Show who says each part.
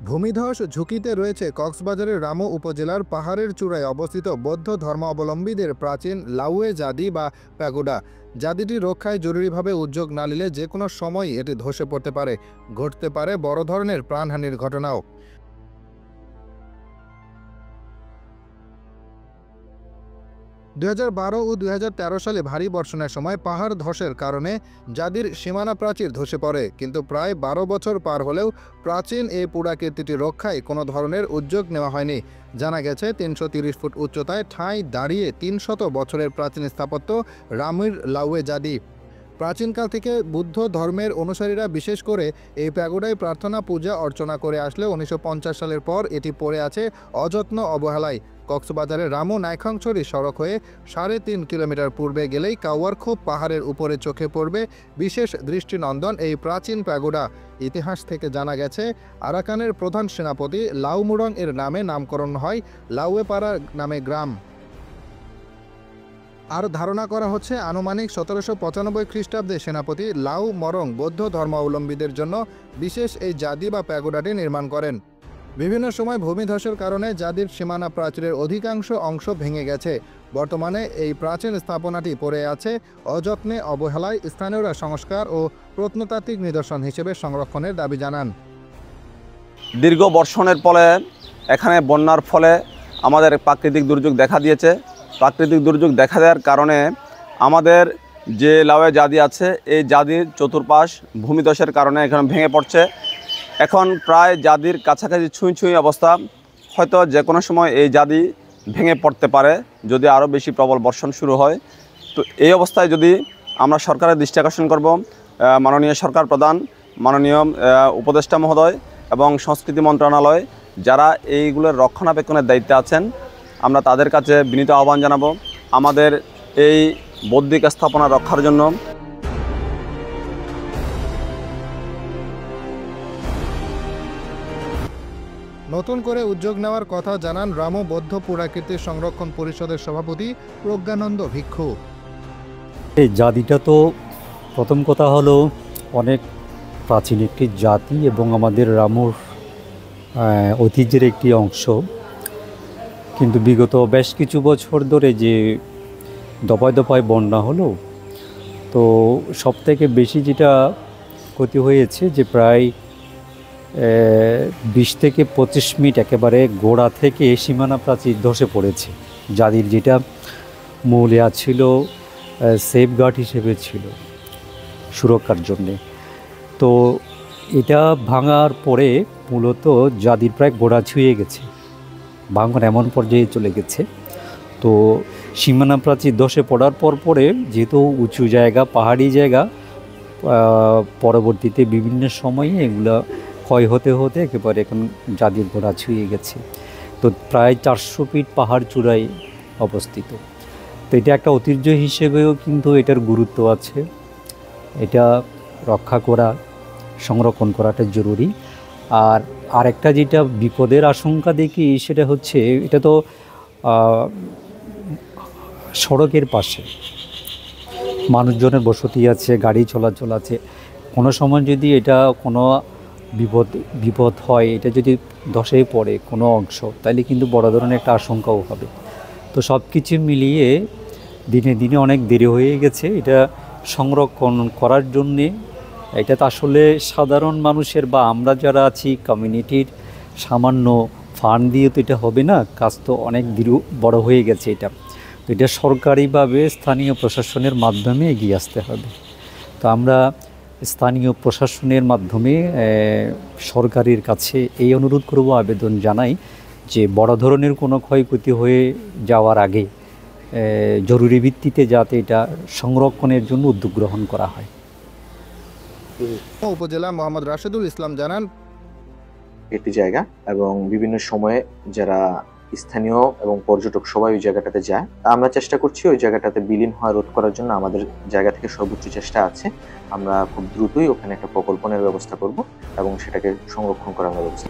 Speaker 1: ভূমিধস ঝুঁকিতে রয়েছে কক্সবাজারের রামু উপজেলার পাহাড়ের চূড়ায় অবস্থিত বৌদ্ধ ধর্মাবলম্বীদের প্রাচীন লাউয়ে জাদি বা প্যাগোডা। জাদিটি রক্ষায় জরুরিভাবে উদ্যোগ না নিলে যে কোনো সময়ই এটি ধসে পড়তে পারে, ঘটতে পারে বড় ধরনের প্রাণহানির ঘটনাও। 2012 ও 2013 সালে ভারী বর্ষণের সময় পাহাড় ধসের কারণে জাদির সীমানা প্রাচীর ধসে পড়ে, কিন্তু প্রায় 12 বছর পার হলেও প্রাচীন এই পুরাকীর্তিটি রক্ষায় কোনো ধরনের উদ্যোগ নেওয়া হয়নি। জানা গেছে 330 ফুট উচ্চতায় ঠাঁই দাঁড়িয়ে 300 বছরের প্রাচীন স্থাপত্য রামুর লাউয়ে জাদি। প্রাচীনকাল থেকে বুদ্ধ ধর্মের অনুসারীরা বিশেষ করে এই প্যাগোডায় প্রার্থনা পূজা অর্চনা করে আসলেও 1950 সালের পর এটি পড়ে আছে অযত্ন অবহেলায়। কক্সবাজারের রামু নাইখাংছড়ি সড়ক হয়ে 3.5 কিলোমিটার পূর্বে গেলেই কাওয়ারখোপ পাহাড়ের উপরে চোখে পড়বে বিশেষ দৃষ্টিনন্দন এই প্রাচীন প্যাগোডা। ইতিহাস থেকে জানা গেছে আরাকানের প্রধান সেনাপতি লাউমুরং এর নামে নামকরণ হয় লাউয়েপাড়া নামে গ্রাম। আর ধারণা করা হচ্ছে আনুমানিক 1795 খ্রিস্টাব্দে সেনাপতি লাউ মরং বৌদ্ধ ধর্মাবলম্বীদের জন্য বিশেষ এই জাদি বা প্যাগোডাটি নির্মাণ করেন। বিভিন্ন সময় ভূমিধসের কারণে জাদির সীমানা প্রাচীরের অধিকাংশ অংশ ভেঙে গেছে। বর্তমানে এই প্রাচীন স্থাপনাটি পড়ে আছে অযত্নে অবহেলায়। স্থানীয়রা সংস্কার ও প্রত্নতাত্ত্বিক নিদর্শন হিসেবে সংরক্ষণের দাবি জানান।
Speaker 2: দীর্ঘ বর্ষণের ফলে এখানে বন্যার ফলে আমাদের প্রাকৃতিক দুর্যোগ দেখা দিয়েছে। প্রাকৃতিক দুর্যোগ দেখা দেওয়ার কারণে আমাদের যে লাউয়ে জাদি আছে এই জাদির চতুর্পাশ ভূমিধসের কারণে এখানে ভেঙে পড়ছে। এখন প্রায় জাদির কাছাকাছি ছুঁই অবস্থা, হয়তো যে কোনো সময় এই জাদি ভেঙে পড়তে পারে যদি আরও বেশি প্রবল বর্ষণ শুরু হয়। তো এই অবস্থায় যদি আমরা সরকারের দৃষ্টি আকর্ষণ করব, মাননীয় সরকার প্রধান, মাননীয় উপদেষ্টা মহোদয় এবং সংস্কৃতি মন্ত্রণালয় যারা এইগুলোর রক্ষণাবেক্ষণের দায়িত্বে আছেন, আমরা তাদের কাছে বিনীত আহ্বান জানাবো আমাদের এই বৌদ্ধিক স্থাপনা রক্ষার জন্য।
Speaker 1: নতুন করে উদ্যোগ নেওয়ার কথা জানান রামু বৌদ্ধ পুরাকীর্তি সংরক্ষণ পরিষদের সভাপতি প্রজ্ঞানন্দ ভিক্ষু।
Speaker 3: এই জাতিটা তো প্রথম কথা হলো অনেক প্রাচীন একটি জাতি এবং আমাদের রামুর ঐতিহ্যের একটি অংশ। কিন্তু বিগত বেশ কিছু বছর ধরে যে দফায় দফায় বন্যা হলো, তো সবথেকে বেশি যেটা ক্ষতি হয়েছে যে প্রায় 20 থেকে 25 মিনিট একেবারে গোড়া থেকে সীমানা প্রাচীর ধসে পড়েছে। জাদির যেটা মূল ছিল সেফগার্ড হিসেবে ছিল সুরক্ষার জন্যে, তো এটা ভাঙার পরে মূলত জাদির প্রায় গোড়া ছুঁয়ে গেছে, ভাঙন এমন পর্যায়ে চলে গেছে। তো সীমানা প্রাচীর ধসে পড়ার পরে যেহেতু উঁচু জায়গা, পাহাড়ি জায়গা, পরবর্তীতে বিভিন্ন সময়ে এগুলা ক্ষয় হতে হতে একেবারে এখন জাদির গোড়া ছুঁয়ে গেছে। তো প্রায় 400 ফিট পাহাড় চূড়ায় অবস্থিত। তো এটা একটা ঐতিহ্য হিসেবেও কিন্তু এটার গুরুত্ব আছে। এটা রক্ষা করা, সংরক্ষণ করাটা জরুরি। আর আরেকটা যেটা বিপদের আশঙ্কা দেখি সেটা হচ্ছে, এটা তো সড়কের পাশে মানুষজনের বসতি আছে, গাড়ি চলাচল আছে। কোনো সময় যদি এটা কোনো বিপদ হয়, এটা যদি ধসে পড়ে কোনো অংশ, তাহলে কিন্তু বড় ধরনের একটা আশঙ্কাও হবে। তো সব কিছু মিলিয়ে দিনে দিনে অনেক দেরি হয়ে গেছে এটা সংরক্ষণ করার জন্যে। এটা তো আসলে সাধারণ মানুষের বা আমরা যারা আছি কমিউনিটির সামান্য ফান্ড দিয়ে তো এটা হবে না, কাজ তো অনেক বড় হয়ে গেছে এটা। তো এটা সরকারিভাবে স্থানীয় প্রশাসনের মাধ্যমে এগিয়ে আসতে হবে। তো আমরা স্থানীয় প্রশাসনের মাধ্যমে সরকারের কাছে এই অনুরোধ করব, আবেদন জানাই যে বড় ধরনের কোনো ক্ষয়ক্ষতি হয়ে যাওয়ার আগে জরুরি ভিত্তিতে যাতে এটা সংরক্ষণের জন্য উদ্যোগ গ্রহণ করা হয়।
Speaker 1: উপজেলা মোহাম্মদ রাশেদুল ইসলাম জানান,
Speaker 4: একটি জায়গা এবং বিভিন্ন সময়ে যারা স্থানীয় এবং পর্যটক সবাই ওই জায়গাটাতে যায়, আমরা চেষ্টা করছি ওই জায়গাটাতে বিলীন হওয়া রোধ করার জন্য। আমাদের জায়গা থেকে সর্বোচ্চ চেষ্টা আছে, আমরা খুব দ্রুতই ওখানে একটা প্রকল্পনের ব্যবস্থা করব এবং সেটাকে সংরক্ষণ করার ব্যবস্থা।